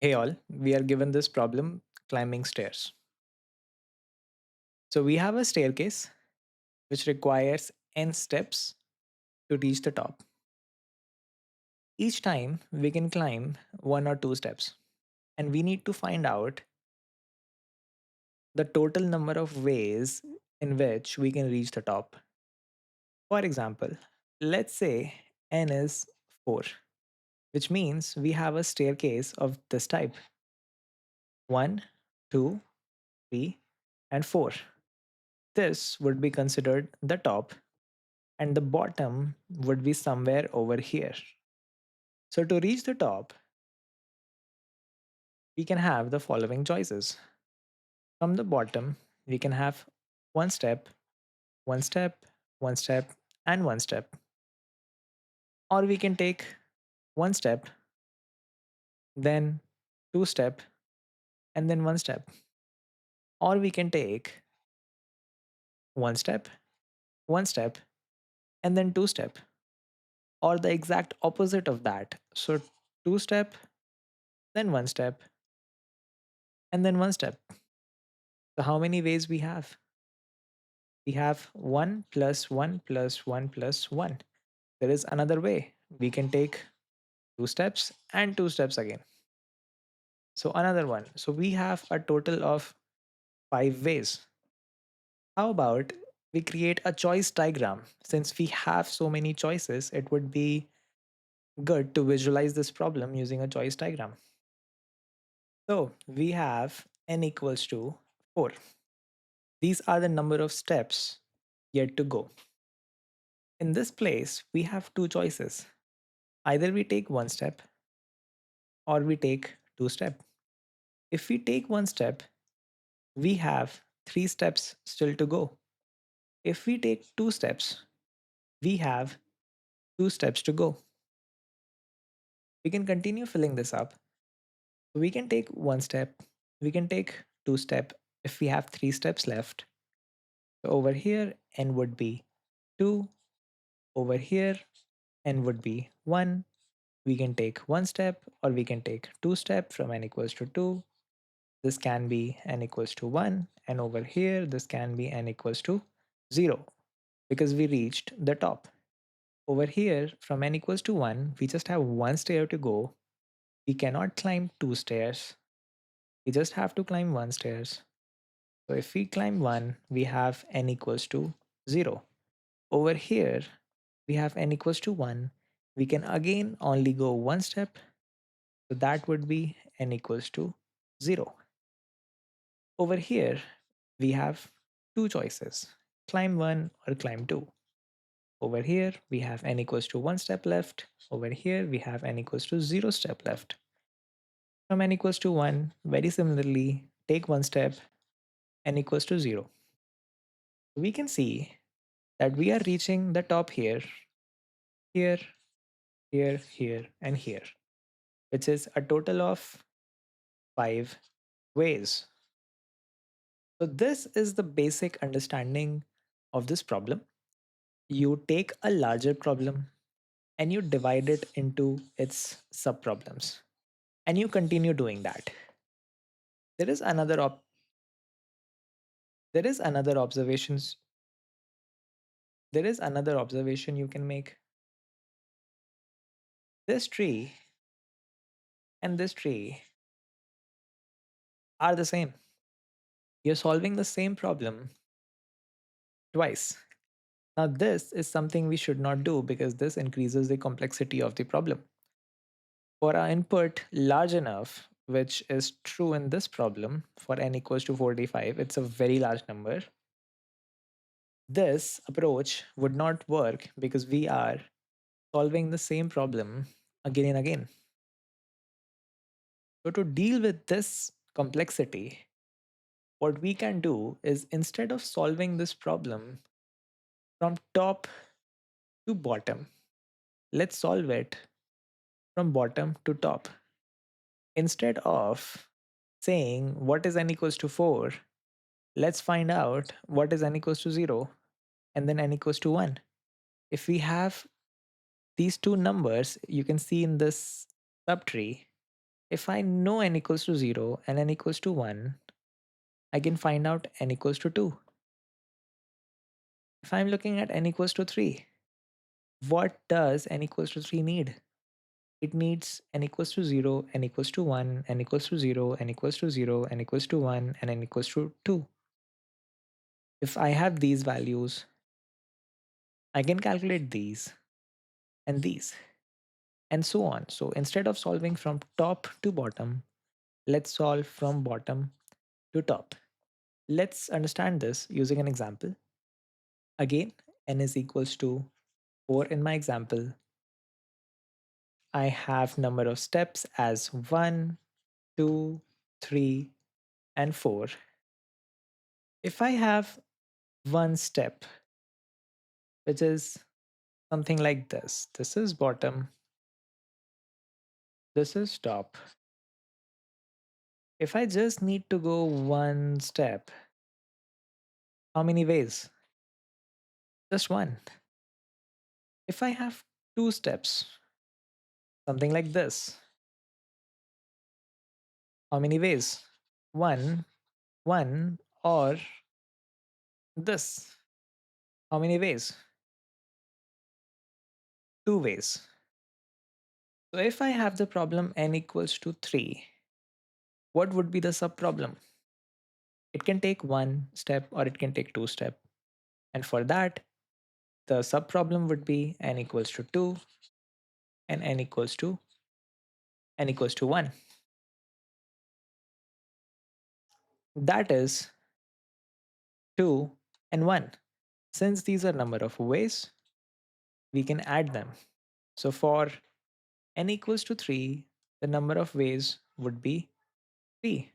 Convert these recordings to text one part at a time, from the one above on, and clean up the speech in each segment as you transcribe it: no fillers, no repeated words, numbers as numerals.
Hey all, we are given this problem climbing stairs. So we have a staircase which requires n steps to reach the top. Each time we can climb one or two steps, and we need to find out the total number of ways in which we can reach the top. For example, let's say n is 4, which means we have a staircase of this type: 1, 2, 3, and 4. This would be considered the top, and the bottom would be somewhere over here. So to reach the top, we can have the following choices. From the bottom, we can have one step, one step, one step, and one step. Or we can take one step, then two step, and then one step. Or we can take one step, and then two step. Or the exact opposite of that. So two step, then one step, and then one step. So how many ways we have? We have 1 plus 1 plus 1 plus 1. There is another way. We can take two steps and two steps again. So another one. So we have a total of 5 ways. How about we create a choice diagram? Since we have so many choices, it would be good to visualize this problem using a choice diagram. So we have n equals to 4. These are the number of steps yet to go. In this place, we have two choices. Either we take one step or we take two steps. If we take one step, we have three steps still to go. If we take two steps, we have two steps to go. We can continue filling this up. We can take one step, we can take two steps if we have three steps left. So over here, n would be 2. Over here, n would be 1. We can take one step or we can take two steps from n equals to 2. This can be n equals to 1, and over here this can be n equals to 0 because we reached the top. Over here from n equals to 1, we just have one stair to go. We cannot climb two stairs. We just have to climb one stairs. So if we climb one, we have n equals to 0. Over here, we have n equals to 1. We can again only go one step. So that would be n equals to 0. Over here, we have two choices: climb 1 or climb 2. Over here, we have n equals to 1 step left. Over here, we have n equals to 0 step left. From n equals to 1, very similarly, take one step, n equals to 0. We can see that we are reaching the top here, here, here, here, and here, which is a total of 5 ways. So this is the basic understanding of this problem. You take a larger problem and you divide it into its subproblems, and you continue doing that. There is another there is another observations there is another observation you can make. This tree and this tree are the same. You're solving the same problem twice. Now this is something we should not do because this increases the complexity of the problem. For our input large enough, which is true in this problem, for n equals to 45, it's a very large number. This approach would not work because we are solving the same problem again and again. So to deal with this complexity, what we can do is, instead of solving this problem from top to bottom, let's solve it from bottom to top. Instead of saying what is n equals to 4, let's find out what is n equals to 0 and then n equals to 1. If we have these two numbers, you can see in this subtree, If I know n equals to 0 and n equals to 1, I can find out n equals to 2. If I'm looking at n equals to 3, what does n equals to 3 need? It needs n equals to 0, n equals to 1, n equals to 0, n equals to 0, n equals to 1, and n equals to 2. If I have these values, I can calculate these and these and so on. So instead of solving from top to bottom, let's solve from bottom to top. Let's understand this using an example. Again, n is equals to 4 in my example. I have number of steps as 1, 2, 3, and 4. If I have one step, which is something like this, this is bottom, this is top. If I just need to go one step, how many ways? Just one. If I have two steps, something like this, how many ways? One, one, or this. How many ways? Two ways. So if I have the problem n equals to 3, what would be the subproblem? It can take one step or it can take two steps. And for that, the subproblem would be n equals to 2 and n equals to 1. That is 2 and 1. Since these are number of ways, we can add them. So for n equals to 3, the number of ways would be 3.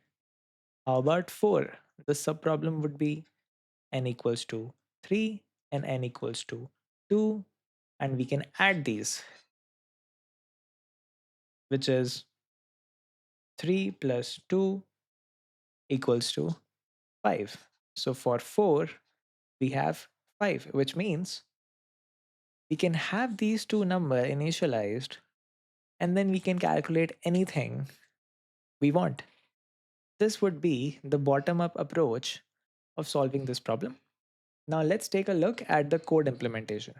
How about 4? The subproblem would be n equals to 3 and n equals to 2, and we can add these, which is 3 plus 2 equals to 5. So for 4, we have 5, which means we can have these two number initialized and then we can calculate anything we want. This would be the bottom-up approach of solving this problem. Now let's take a look at the code implementation.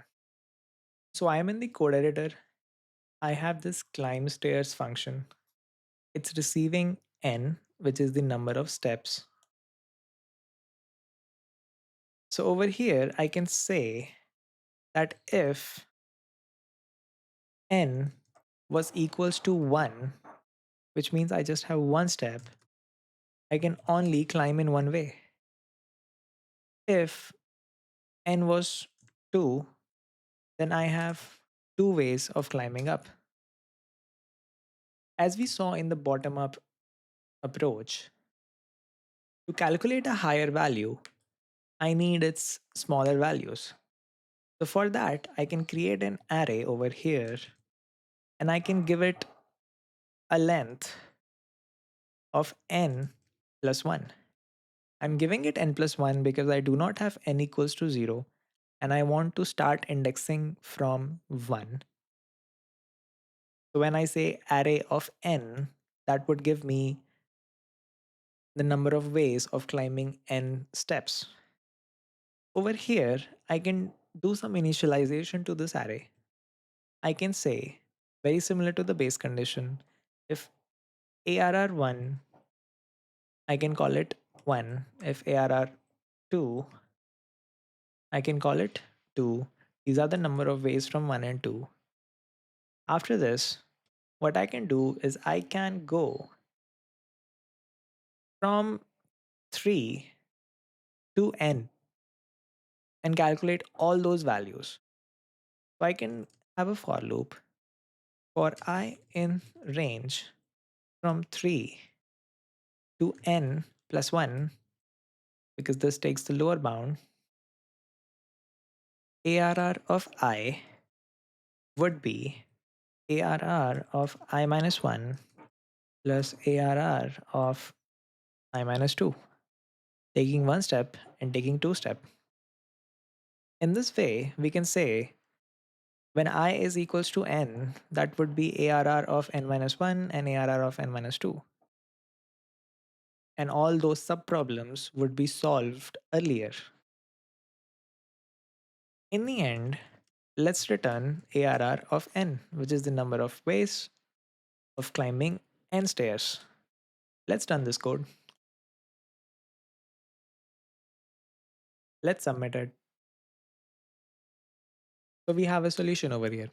So I am in the code editor. I have this climb stairs function. It's receiving n, which is the number of steps. So over here, I can say that if n was equals to 1, which means I just have one step, I can only climb in one way. If n was 2, then I have two ways of climbing up. As we saw in the bottom up approach, to calculate a higher value, I need its smaller values. So for that, I can create an array over here and I can give it a length of n plus 1. I'm giving it n plus 1 because I do not have n equals to 0 and I want to start indexing from 1. So when I say array of n, that would give me the number of ways of climbing n steps. Over here, I can do some initialization to this array. I can say, very similar to the base condition, if ARR1, I can call it 1. If ARR2, I can call it 2. These are the number of ways from 1 and 2. After this, what I can do is I can go from 3 to n and calculate all those values. So I can have a for loop for I in range from 3 to n plus 1, because this takes the lower bound. ARR of I would be ARR of I minus 1 plus ARR of I minus 2, taking one step and taking two step. In this way, we can say When I is equals to n, that would be ARR of n minus 1 and ARR of n minus 2. And all those subproblems would be solved earlier. In the end, let's return ARR of n, which is the number of ways of climbing n stairs. Let's run this code. Let's submit it. So we have a solution over here.